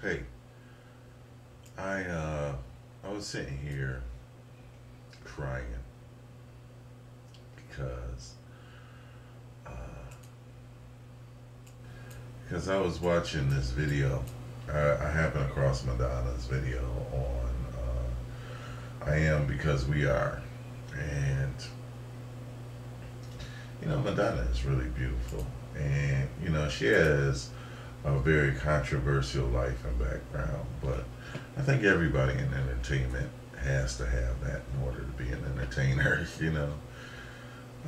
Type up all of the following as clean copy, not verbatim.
Hey, I was sitting here crying because uh, because I was watching this video. I happened across Madonna's video on "I Am Because We Are," and Madonna is really beautiful, and she has a very controversial life and background, but I think everybody in entertainment has to have that in order to be an entertainer.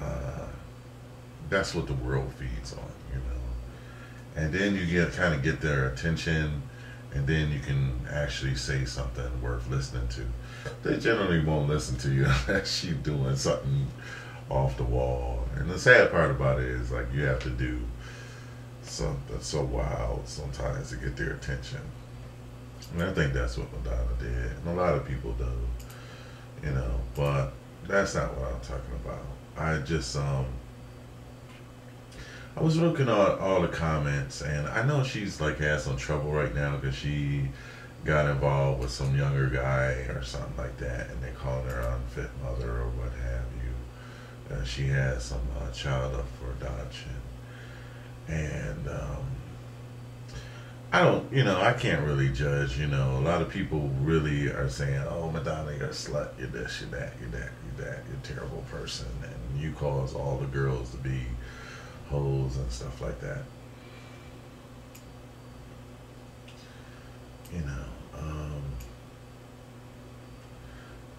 uh, that's what the world feeds on. And then you get their attention, and then you can actually say something worth listening to. They generally won't listen to you unless you're doing something off the wall. And the sad part about it is, like, you have to do something so wild sometimes to get their attention. And I think that's what Madonna did, and a lot of people do, but that's not what I'm talking about. I was looking at all the comments, and I know she's like has some trouble right now because she got involved with some younger guy or something like that, and they called her unfit mother or what have you. She has some child up for adoption, and I don't, I can't really judge. A lot of people really are saying, "Oh, Madonna, you're a slut. You're this, you're that, you're that, you're that. You're a terrible person, and you cause all the girls to be hoes and stuff like that." You know, um,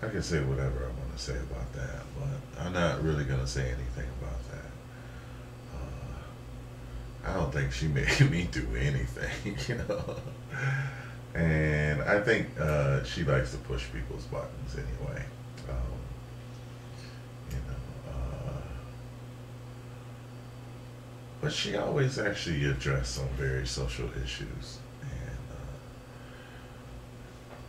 I can say whatever I want to say about that, but I'm not really going to say anything about that. I don't think she made me do anything. And I think she likes to push people's buttons anyway. Um, you know, but she always actually addressed some very social issues.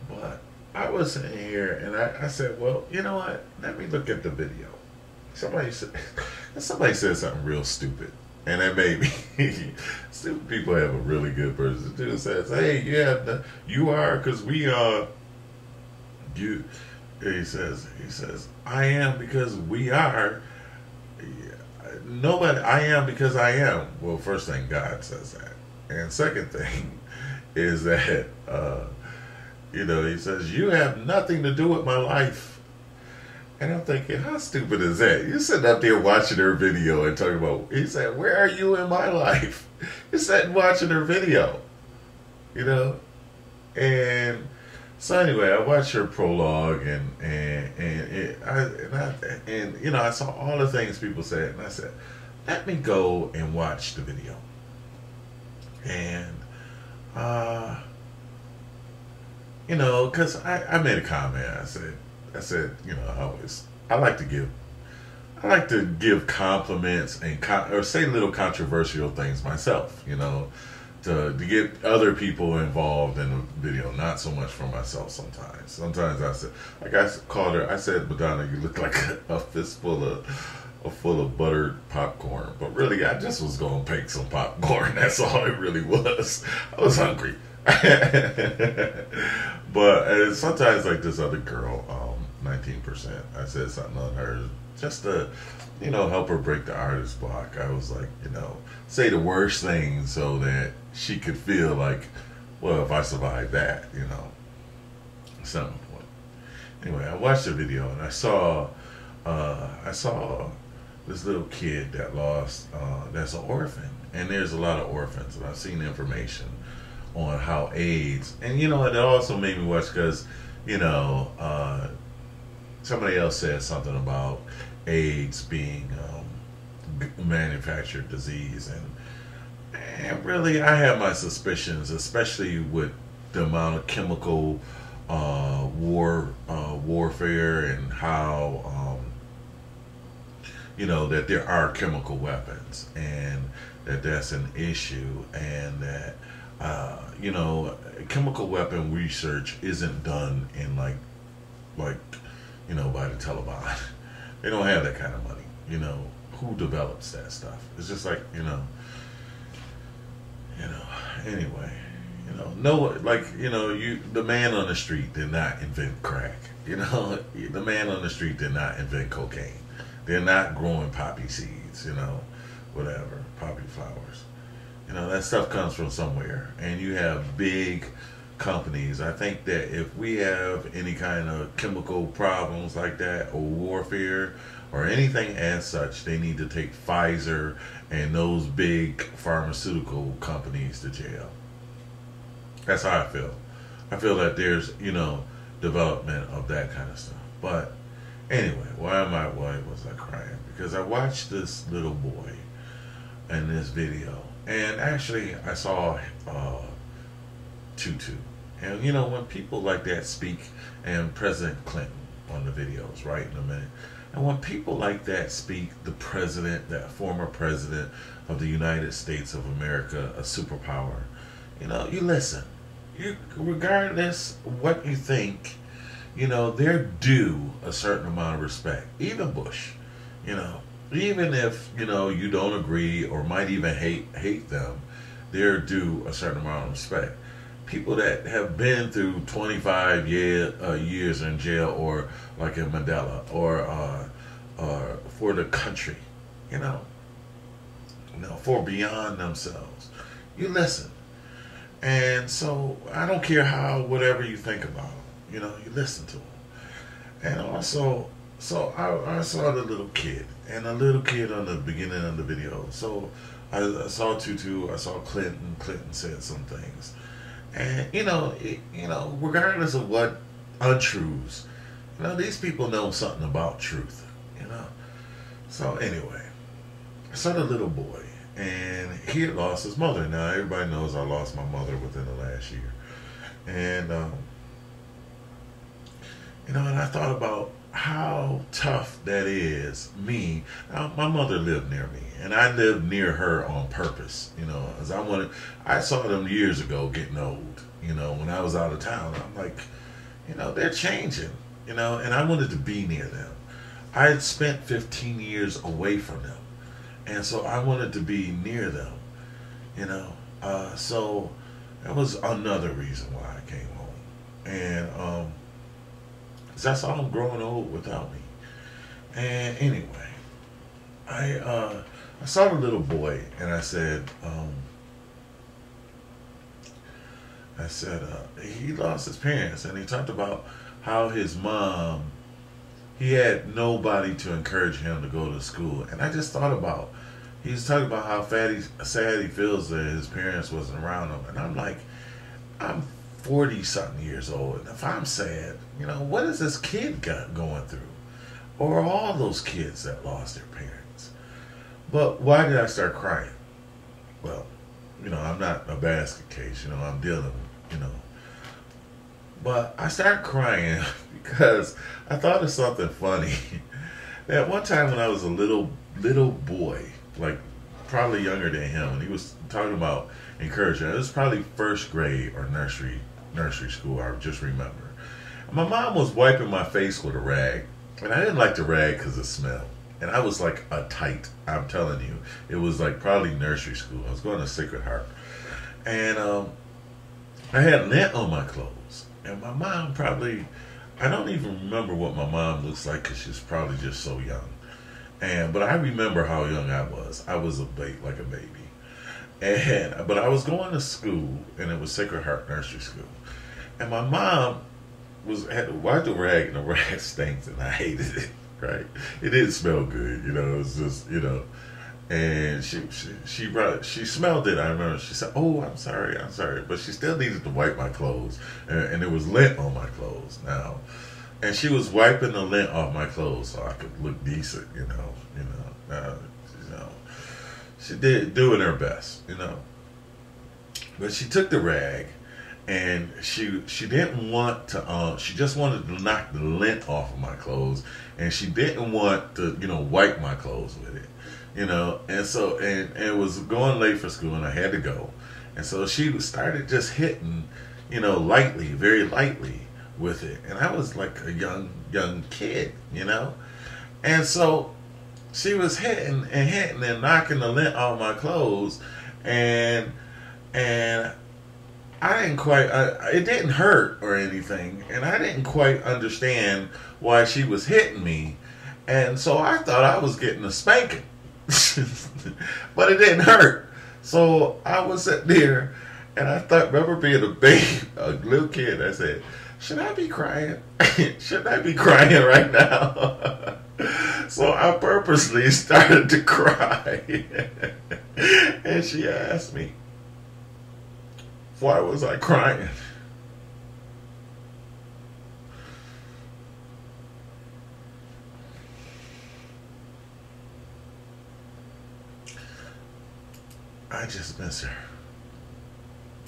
But I was sitting here and I said, well, you know what? Let me look at the video. Somebody said something real stupid. And that made me. Stupid people have a really good person. The dude says, "Hey, yeah, you are because we are." You, he says, "I am because we are." Nobody. I am because I am. Well, first thing, God says that, and second thing is that he says you have nothing to do with my life. And I'm thinking, how stupid is that? You're sitting up there watching her video and talking about, he said, where are you in my life? You're sitting watching her video, And so anyway, I watched her prologue I saw all the things people said, and I said, let me go and watch the video. And, because I made a comment. I said, I like to give compliments and or say little controversial things myself, to get other people involved in the video, not so much for myself sometimes. Sometimes I said, like I called her, I said, Madonna, you look like a fistful of buttered popcorn. But really, I just was going to bake some popcorn. That's all it really was. I was hungry. But sometimes, like this other girl, 19%, I said something on her just to, help her break the artist block. I was like, say the worst thing so that she could feel like, well, if I survived that, some point. Anyway, I watched the video and I saw this little kid that lost, that's an orphan. And there's a lot of orphans, and I've seen information on how AIDS, and it also made me watch because, somebody else said something about AIDS being manufactured disease, and really I have my suspicions, especially with the amount of chemical warfare and how that there are chemical weapons, and that's an issue, and that chemical weapon research isn't done in like by the Taliban. They don't have that kind of money. Who develops that stuff? It's just like, anyway, The man on the street did not invent crack. The man on the street did not invent cocaine. They're not growing poppy seeds, whatever, poppy flowers. That stuff comes from somewhere. And you have big companies. I think that if we have any kind of chemical problems like that, or warfare, or anything as such, they need to take Pfizer and those big pharmaceutical companies to jail. That's how I feel. I feel that there's, development of that kind of stuff. But anyway, why was I crying? Because I watched this little boy in this video. And actually, I saw Tutu. And, when people like that speak, and President Clinton on the videos, right, in a minute. And when people like that speak, the president, that former president of the United States of America, a superpower, you listen. Regardless what you think, they're due a certain amount of respect. Even Bush, even if, you don't agree or might even hate them, they're due a certain amount of respect. People that have been through 25 years in jail, or like in Mandela, or for the country, for beyond themselves. You listen. And so I don't care whatever you think about them, you listen to them. And also, so I saw the little kid, and the little kid on the beginning of the video. So I saw Tutu, I saw Clinton. Clinton said some things. And, regardless of what untruths, these people know something about truth, So anyway, I saw the little boy, and he had lost his mother. Now, everybody knows I lost my mother within the last year. And, and I thought about how tough that is. Me, now, my mother lived near me, and I lived near her on purpose, as I saw them years ago getting old, when I was out of town. I'm like, they're changing, and I wanted to be near them. I had spent 15 years away from them, and so I wanted to be near them, so that was another reason why I came home. And, I saw them growing old without me. And anyway, I saw the little boy, and I said, he lost his parents, and he talked about how his mom, he had nobody to encourage him to go to school. And I just thought about, he was talking about how sad he feels that his parents wasn't around him. And I'm like, I'm 40-something years old, and if I'm sad, what is this kid going through? Or all those kids that lost their parents? But why did I start crying? Well, I'm not a basket case, I'm dealing, But I started crying because I thought of something funny. That one time when I was a little boy, like probably younger than him, and he was talking about encouragement. It was probably first grade or nursery school, I just remember. My mom was wiping my face with a rag, and I didn't like the rag because it smelled. And I was like a tight, I'm telling you. It was like probably nursery school. I was going to Sacred Heart. And I had lint on my clothes. And my mom probably, I don't even remember what my mom looks like because she's probably just so young. But I remember how young I was. I was like a baby. But I was going to school, and it was Sacred Heart Nursery School. And my mom had to wipe the rag, and the rag stinks, and I hated it, right? It didn't smell good, it was just, And she smelled it, I remember. She said, "Oh, I'm sorry. But she still needed to wipe my clothes. And there was lint on my clothes now. And she was wiping the lint off my clothes so I could look decent, She did doing her best, But she took the rag, and she didn't want to. She just wanted to knock the lint off of my clothes, and she didn't want to, wipe my clothes with it, And so and it was going late for school, and I had to go, and so she started just hitting, lightly, very lightly with it, and I was like a young kid, and so. She was hitting and knocking the lint off my clothes, and I didn't quite, it didn't hurt or anything, and I didn't quite understand why she was hitting me, and so I thought I was getting a spanking, but it didn't hurt. So I was sitting there, and I thought, remember being a baby, a little kid, I said, should I be crying? Should I be crying right now? So I purposely started to cry, and she asked me, why was I crying? I just miss her.